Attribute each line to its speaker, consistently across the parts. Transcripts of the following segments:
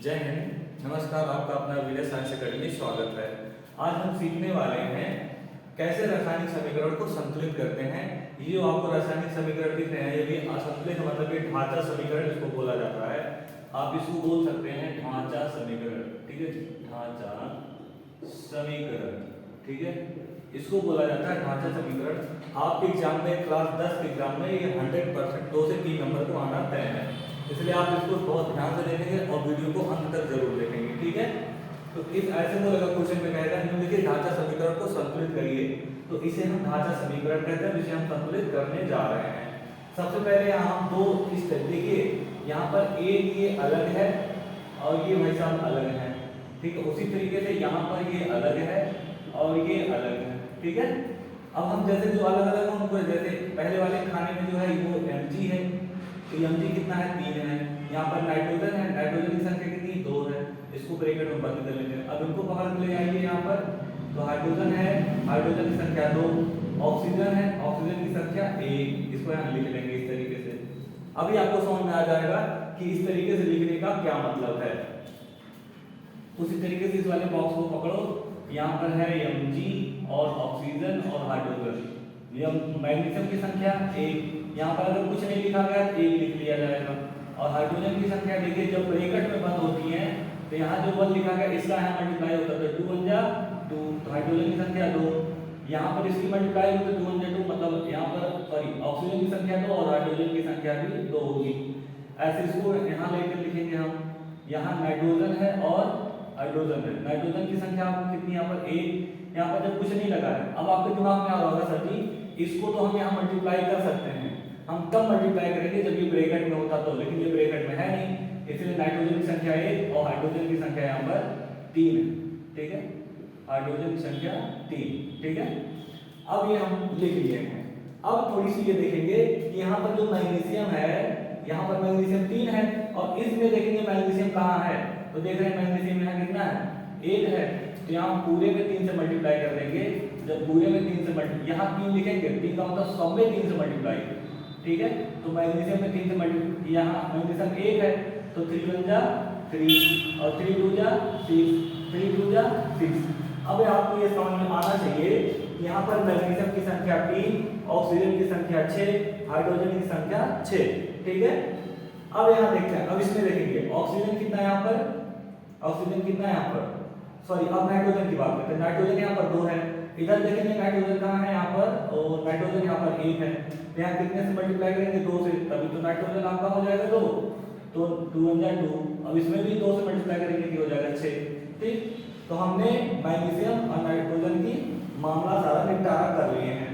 Speaker 1: जय हिंद, नमस्कार। आपका अपना वीडियो साइंस अकेडमी स्वागत है। आज हम सीखने वाले हैं कैसे रासायनिक समीकरण को संतुलित करते हैं। ये जो आपको रासायनिक समीकरण दिख रहे हैं ये भी असंतुलित मतलब कि ढांचा समीकरण इसको बोला जाता है। आप इसको बोल सकते हैं ढांचा समीकरण, ठीक है, ढांचा समीकरण, ठीक है, इसको बोला जाता है ढांचा समीकरण। आपके एग्जाम में क्लास 10 के एग्जाम में ये 100% 2 से 3 नंबर को आना तय है, इसलिए आप इसको बहुत ध्यान से देखेंगे और वीडियो को अंत तक जरूर देखेंगे, ठीक है। तो इस ऐसे में लगा क्वेश्चन में कहेगा निम्नलिखित ढांचा समीकरण को संतुलित करिए, तो इसे हम ढांचा समीकरण कहते हैं जिसे हम संतुलित करने जा रहे हैं। सबसे पहले यहाँ हम दो इस देखिए, यहाँ पर एक ये अलग है और ये भाई साहब अलग है, ठीक है। उसी तरीके से यहाँ पर ये अलग है और ये अलग है, ठीक है। अब हम जैसे जो अलग अलग है उनको, जैसे पहले वाले खाने में जो है वो Mg है, तो Mg कितना है 3 है। यहाँ पर नाइट्रोजन है, नाइट्रोजन की संख्या कितनी 2 है, इसको ब्रैकेट में बंद कर लेते हैं। अब इनको बाहर ले आइए यहाँ पर, तो हाइड्रोजन है, हाइड्रोजन की संख्या 2, ऑक्सीजन है, ऑक्सीजन की संख्या 1, इसको यहाँ लिख लेंगे इस तरीके से। अभी आपको समझ में आ जाएगा कि इस तरीके से लिखने का क्या मतलब है। उसी तरीके से इस वाले बॉक्स को पकड़ो, यहाँ पर है Mg और ऑक्सीजन और हाइड्रोजन, मैग्नीशियम की संख्या 1, यहाँ पर अगर कुछ नहीं लिखा गया तो 1 लिख लिया जाएगा। और हाइड्रोजन की संख्या देखिए जब ब्रैकेट में बंद होती है तो यहाँ जो 1 लिखा गया इसका यहाँ मल्टीप्लाई होता है, तो 2 1 जा 2, तो हाइड्रोजन की संख्या 2, यहाँ पर इसकी मल्टीप्लाई होती है 2 1 जा 2, मतलब यहाँ पर सॉरी ऑक्सीजन की संख्या 2 और हाइड्रोजन की संख्या भी 2 होगी। ऐसे इसको यहाँ लेकर लिखेंगे हम, यहाँ नाइट्रोजन है और हाइड्रोजन है। नाइट्रोजन की संख्या आपको कितनी यहाँ पर 1, यहाँ पर जब कुछ नहीं लगा है। अब आपके दिमाग में आ रहा होगा सर जी इसको तो हम यहाँ मल्टीप्लाई कर सकते हैं, हम कब मल्टीप्लाई करेंगे जब ये ब्रैकेट में होता तो, लेकिन ये ब्रैकेट में है नहीं, इसलिए नाइट्रोजन की संख्या 1 और हाइड्रोजन की संख्या यहाँ पर 3 है, ठीक है, हाइड्रोजन की संख्या 3, ठीक है। अब ये हम लिख लिए हैं। अब थोड़ी सी ये देखेंगे कि यहाँ पर जो मैग्नीशियम है, यहाँ पर मैग्नीशियम 3 है और इसमें देखेंगे मैग्नीशियम कहाँ है, तो देख रहे हैं मैग्नीशियम यहाँ कितना है 1 है, तो यहाँ पूरे में 3 से मल्टीप्लाई कर देंगे। जब पूरे में 3 से मल्टीप्लाई, यहाँ 3 लिखेंगे, 3 का मतलब सब में 3 से मल्टीप्लाई, ठीक है। तो मैग्नीशियम में 3 से मल्टीप्लाई, यहाँ मैग्नीशियम 1 है तो 3 1 जा 3 और 3 2 जा 6, 3 2 जा 6। अब आपको ये समझ में आना चाहिए यहाँ पर मैग्नीशियम की संख्या 3, ऑक्सीजन की संख्या 6, हाइड्रोजन की संख्या 6, ठीक है। अब यहाँ देखते हैं, अब इसमें देखेंगे ऑक्सीजन कितना है यहाँ पर, ऑक्सीजन कितना है यहाँ पर, सॉरी अब नाइट्रोजन की बात करते हैं। नाइट्रोजन यहाँ पर 2 है, इधर देखेंगे नाइट्रोजन कहाँ है यहाँ पर, और नाइट्रोजन यहाँ पर 1 है, तो यहाँ कितने से मल्टीप्लाई करेंगे 2 से, तभी तो नाइट्रोजन आपका हो जाएगा 2, तो 2 1 जा 2, अब इसमें भी 2 से मल्टीप्लाई करेंगे कि हो जाएगा 6, ठीक। तो हमने मैग्नीशियम और नाइट्रोजन की मामला सारा निपटारा कर लिए हैं।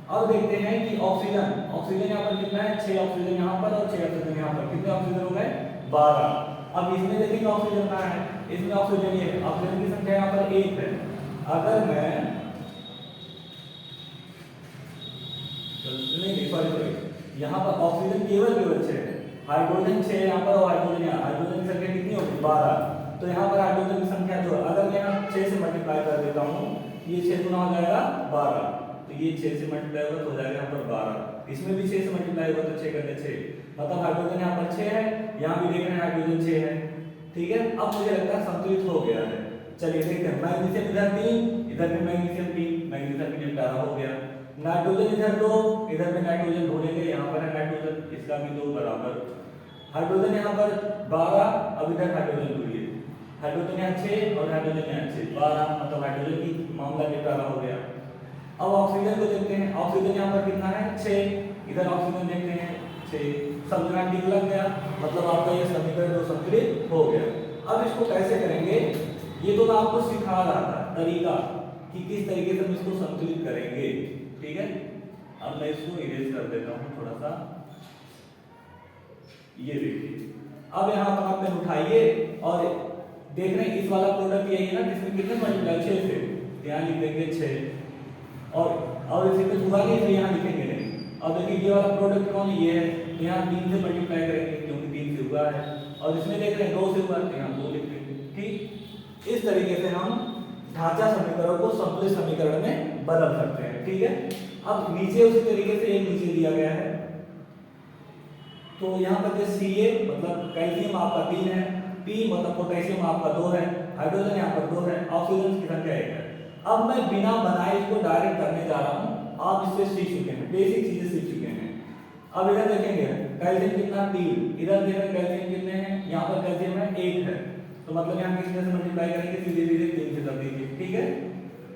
Speaker 1: अब देखते हैं कि ऑक्सीजन, ऑक्सीजन यहाँ पर कितना है 6 ऑक्सीजन यहाँ पर और 6 ऑक्सीजन यहाँ पर, कितने ऑक्सीजन हो गए 12। अब इसमें देखेंगे ऑक्सीजन कहाँ है, इसमें ऑक्सीजन ये है, ऑक्सीजन की संख्या यहाँ पर 1 है। अगर मैं नहीं सॉरी यहाँ पर ऑक्सीजन केवल 6 है, हाइड्रोजन 6 यहाँ पर और हाइड्रोजन यहाँ, हाइड्रोजन की संख्या कितनी होगी 12, तो यहाँ पर हाइड्रोजन की संख्या जो है, अगर मैं यहाँ 6 से मल्टीप्लाई कर देता हूँ, ये 6 गुना हो जाएगा 12, तो ये 6 से मल्टीप्लाई होगा तो हो जाएगा यहाँ पर 12, इसमें भी 6 से मल्टीप्लाई होगा तो 6 करके 6, मतलब हाइड्रोजन यहाँ पर 6 है, यहाँ भी देख रहे हैं हाइड्रोजन 6 है, ठीक है। अब मुझे लगता है संतुलित हो गया है। चलिए देखते हैं, मैग्नीशियम इधर 3, इधर भी मैग्नीशियम 3, मैग्नीशियम भी निपटारा हो गया। नाइट्रोजन इधर 2, इधर भी नाइट्रोजन ढूंढेंगे, यहाँ पर है नाइट्रोजन, इसका भी 2 बराबर। हाइड्रोजन यहाँ पर 12, अब इधर हाइड्रोजन ढूंढिए, हाइड्रोजन यहाँ 6 और हाइड्रोजन यहाँ 6, 12, मतलब हाइड्रोजन की मामला निपटारा हो गया। अब ऑक्सीजन को देखते हैं, ऑक्सीजन यहाँ पर कितना है 6, इधर ऑक्सीजन देखते हैं 6, सब जगह टिक लग गया, मतलब आपका ये समीकरण जो संतुलित हो गया। अब इसको कैसे करेंगे, ये तो मैं आपको सिखा रहा था तरीका कि किस तरीके से हम इसको संतुलित करेंगे, ठीक है। अब मैं इसको इरेज कर देता हूँ थोड़ा सा, ये देखिए। अब यहाँ पर आप पेन उठाइए और देख रहे हैं इस वाला प्रोडक्ट यही है ना जिसमें कितने मल्टीप्लाई 6 से, यहाँ लिख देंगे 6 और इसी पे हुआ नहीं तो यहाँ लिखेंगे नहीं। अब देखिए ये वाला प्रोडक्ट कौन है, ये है, यहाँ 3 से मल्टीप्लाई करेंगे क्योंकि 3 से हुआ है, और इसमें देख रहे हैं 2 से हुआ है, यहाँ 2 लिख देंगे, ठीक। इस तरीके से हम ढांचा समीकरण को संतुलित समीकरण में बदल सकते हैं, ठीक है। अब नीचे उसी तरीके से एक नीचे दिया गया है, तो यहाँ पर Ca मतलब कैल्शियम आपका 3 है, P मतलब पोटेशियम आपका 2 है, हाइड्रोजन यहाँ पर 2 है, ऑक्सीजन की संख्या 1 है। अब मैं बिना बनाए इसको डायरेक्ट करने जा रहा हूँ। आप इससे सीख चुके हैं, बेसिक चीजें सीख चुके हैं। अब इधर देखेंगे कैल्शियम कितना 3, इधर देखेंगे कैल्शियम कितने हैं, यहाँ पर कैल्शियम है 1 है, तो मतलब यहाँ किससे से मल्टीप्लाई करेंगे, सीधे सीधे 3 से कर दीजिए, ठीक है।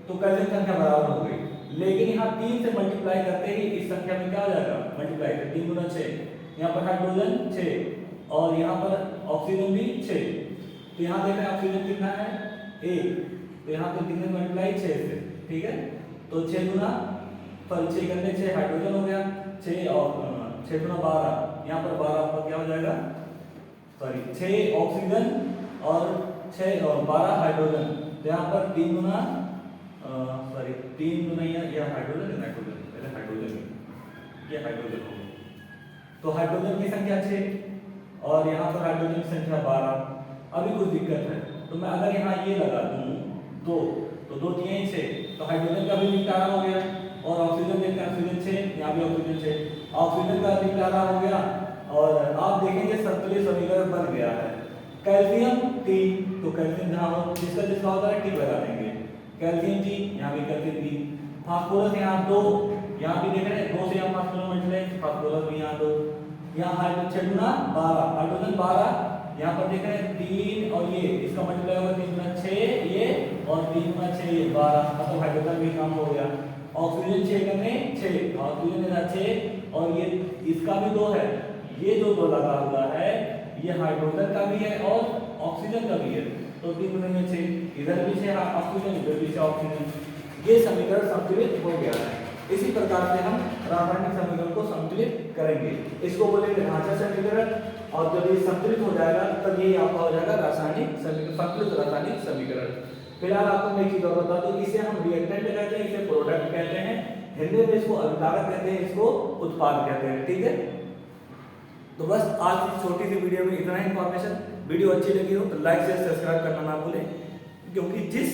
Speaker 1: तो कैल्शियम संख्या बराबर हो गई, लेकिन यहाँ 3 से मल्टीप्लाई करते ही इस संख्या में क्या हो जाएगा, मल्टीप्लाई कर 3 गुना 6, यहाँ पर हाइड्रोजन 6 और यहाँ पर ऑक्सीजन भी 6। तो यहाँ देख रहे हैं ऑक्सीजन कितना है 1, तो यहाँ पे कितने मल्टीप्लाई 6 से, ठीक है। तो 6 गुना पर 6 करने 6 हाइड्रोजन हो गया, 6 और 6 गुना 12, यहाँ पर 12 आपका क्या हो जाएगा, सॉरी 6 ऑक्सीजन और 6 और 12 हाइड्रोजन, तो यहाँ पर 3 गुना सॉरी 3 गुना यह हाइड्रोजन नाइट्रोजन, पहले हाइड्रोजन, ये हाइड्रोजन हो गया। तो हाइड्रोजन की संख्या 6 और यहाँ पर हाइड्रोजन की संख्या 12। अभी कुछ दिक्कत है, तो मैं अगर यहाँ ये लगा दूँ 2, तो 2 3 6, तो हाइड्रोजन का भी निपटारा हो गया और ऑक्सीजन देखते हैं ऑक्सीजन 6, यहाँ भी ऑक्सीजन 6, ऑक्सीजन का निपटारा हो गया। और आप देखेंगे संतुलित समीकरण बन गया है। कैल्शियम 3, तो कैल्शियम जहाँ हो जिसका जिसका होता है टिक लगा देंगे, कैल्शियम 3, यहाँ भी कैल्शियम 3, फास्फोरस यहाँ 2, यहाँ भी देख रहे हैं 2 से यहाँ फास्फोरस मल्टीप्लाई, फास्फोरस भी यहाँ 2, यहाँ हाइड्रोजन 6 गुना 12, हाइड्रोजन 12, यहाँ पर देख रहे हैं 3 और ये इसका मल्टीप्लाई होगा 3 गुना 6 ये और 3 गुना 6 ये 12, मतलब हाइड्रोजन भी काम हो गया। ऑक्सीजन 6 करने 6, ऑक्सीजन देना 6 और ये इसका भी 2 है, ये जो 2 लगा हुआ है ये हाइड्रोजन का भी है और ऑक्सीजन का भी है, तो 3 गुना 6, इधर भी 6 ऑक्सीजन, इधर भी 6 ऑक्सीजन, ये समीकरण संतुलित हो गया है। इसी प्रकार से हम रासायनिक समीकरण को संतुलित करेंगे, इसको बोलेंगे ढांचा समीकरण, और जब ये संतुलित हो जाएगा तब ये आपका हो जाएगा रासायनिक समीकरण, संतुलित रासायनिक समीकरण। फिलहाल आपको मैं एक चीज और बता दूं, इसे हम रिएक्टेंट कहते हैं, इसे प्रोडक्ट कहते हैं, हिंदी में इसको अभिकारक कहते हैं, इसको उत्पाद कहते हैं, ठीक है। तो बस आज की छोटी सी वीडियो में इतना ही इंफॉर्मेशन। वीडियो अच्छी लगी हो तो लाइक शेयर सब्सक्राइब करना ना भूलें, क्योंकि जिस